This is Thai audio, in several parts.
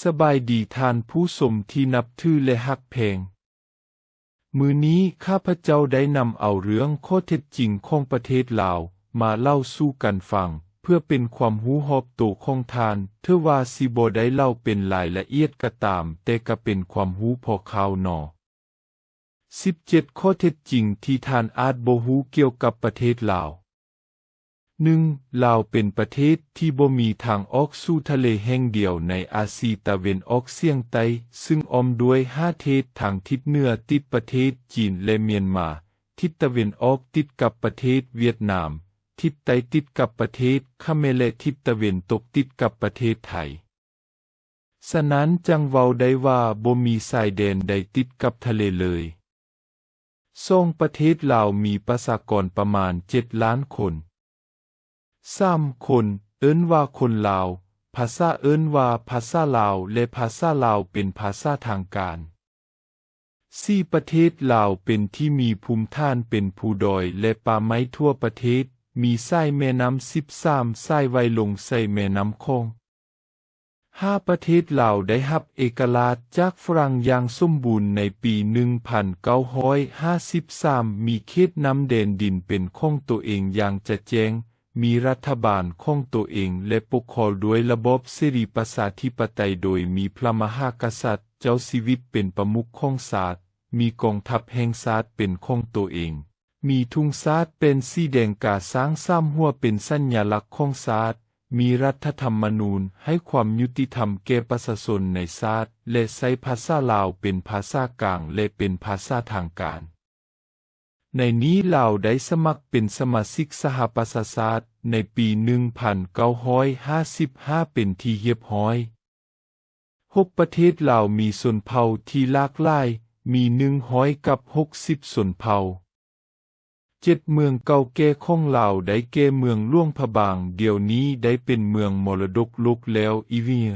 สบายดีท่านผู้ชมที่นับถือและฮักแพงมื้อนี้ข้าพเจ้าได้นำเอาเรื่องข้อเท็จจริงของประเทศลาวมาเล่าสู่กันฟังเพื่อเป็นความรู้รอบตัวของท่านเถือว่าสิบ่ได้เล่าเป็นรายละเอียดก็ตามแต่ก็เป็นความรู้พอคร่าวหนอ17ข้อเท็จจริงที่ท่านอาจบ่รู้เกี่ยวกับประเทศลาว 1. ลาวเป็นประเทศที่บ่มีทางออกสู่ทะเลแห่งเดียวในอาซีตะเวนออกเฉียงใต้ซึ่งอ้อมด้วย5 เทศทางทิศเหนือติดประเทศจีนและเมียนมาทิศตะเวนออกติดกับประเทศเวียดนามทิศใต้ติดกับประเทศเขมรและทิศตะเวนตกติดกับประเทศไทยฉะนั้นจังเว้าได้ว่าบ่มีชายแดนใดติดกับทะเลเลย2ประเทศลาวมีประชากรประมาณ7 ล้านคน3คนเอิ้นว่าคนลาวภาษาเอิ้นว่าภาษาลาวและภาษาลาวเป็นภาษาทางการ4ประเทศลาวเป็นที่มีภูมิฐานเป็นภูดอยและป่าไม้ทั่วประเทศมีสายแม่น้ำ13สายไว้ลงใส่แม่น้ำคง5ประเทศลาวได้รับเอกราชจากฝรั่งอย่างสมบูรณ์ในปี 1953 มีเขตน้ำแดนดินเป็นของตัวเองอย่างจะแจ้งมีรัฐบาลของตัวเองและปกครองด้วยระบบสิริประชาธิปไตยโดยมีพระมหากษัตริย์เจ้าชีวิตเป็นประมุขของชาติมีกองทัพแห่งชาติเป็นของตัวเองมีธงชาติเป็นสีแดงกาสร้าง3หัวเป็นสัญลักษณ์ของชาติมีรัฐธรรมนูญให้ความยุติธรรมแก่ประชาชนในชาติและใช้ภาษาลาวเป็นภาษากลางและเป็นภาษาทางการในนี้ลาวได้สมัครเป็นสมาชิกสหประชาชาติในปี 1955 เป็นที่เรียบร้อย6ประเทศลาวมีชนเผ่าที่หลากหลายมี160ชนเผ่า7เมืองเก่าแก่ของลาวได้แก่เมืองหลวงพระบางเดี๋ยวนี้ได้เป็นเมืองมรดกโลกแล้วอีเวีย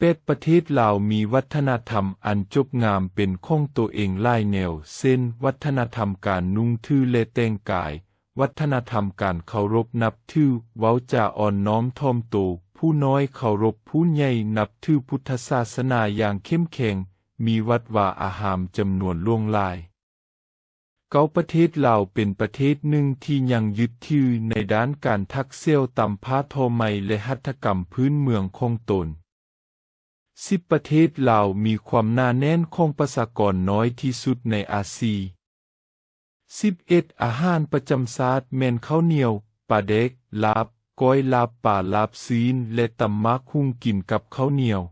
8ประเทศลาวมีวัฒนธรรมอันจบงามเป็นของตัวเองหลายแนวเช่นวัฒนธรรมการนุ่งถือและแต่งกายวัฒนธรรมการเคารพนับถือเว้าจาอ่อนน้อมถ่อมตนผู้น้อยเคารพผู้ใหญ่นับถือพุทธศาสนาอย่างเข้มแข็งมีวัดวาอารามจำนวนล่วงหลาย9ประเทศลาวเป็นประเทศหนึ่งที่ยังยึดถือในด้านการทักเซี่ยวตำผ้าทอไหมและหัตถกรรมพื้นเมืองของตน10ประเทศลาวมีความหนาแน่นของประชากรน้อยที่สุดในอาเซียน11อาหารประจำชาติแม่นข้าวเหนียวปลาเด็กลาบก้อยลาบป่าลาบซีนและตำมักหุ่งกินกับข้าวเหนียว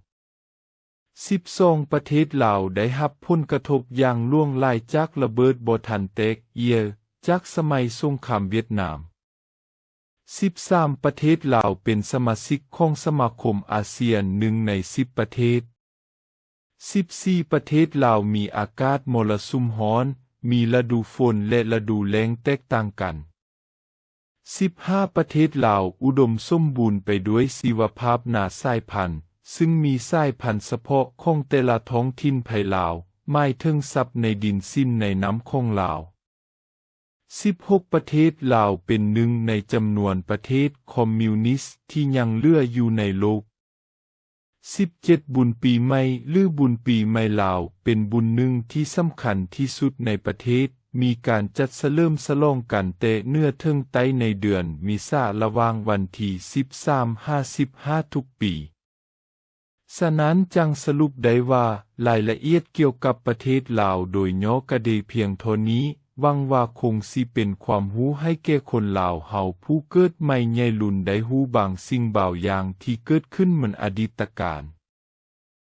12ประเทศลาวได้รับผลกระทบอย่างล่วงหลายจากระเบิดบ่ทันแตกเอียจากสมัยสงครามเวียดนาม13ประเทศลาวเป็นสมาชิกของสมาคมอาเซียน1ใน10ประเทศ14ประเทศลาวมีอากาศมรสุมร้อนมีฤดูฝนและฤดูแล้งแตกต่างกัน15ประเทศลาวอุดมสมบูรณ์ไปด้วยชีวภาพนาสายพันธุ์ซึ่งมีสายพันธุ์เฉพาะของแต่ละท้องถิ่นภายลาวหมายถึงทรัพย์ในดินสิ้นในน้ำของลาว16ประเทศลาวเป็นหนึ่งในจำนวนประเทศคอมมิวนิสต์ที่ยังเหลืออยู่ในโลก17บุญปีใหม่หรือบุญปีใหม่ลาวเป็นบุญหนึ่งที่สำคัญที่สุดในประเทศมีการจัดเฉลิมฉลองกันแต่เนื้อถึงไต้ในเดือนเมษายนระหว่างวันที่13-15ทุกปีฉะนั้นจังสรุปได้ว่ารายละเอียดเกี่ยวกับประเทศลาวโดยย่อกระเดเพียงเท่านี้หวังว่าคงสิเป็นความรู้ให้แก่คนลาวเฮาผู้เกิดใหม่ใหญ่รุ่นได้รู้บางสิ่งบางอย่างที่เกิดขึ้นเหมือนอดีตการ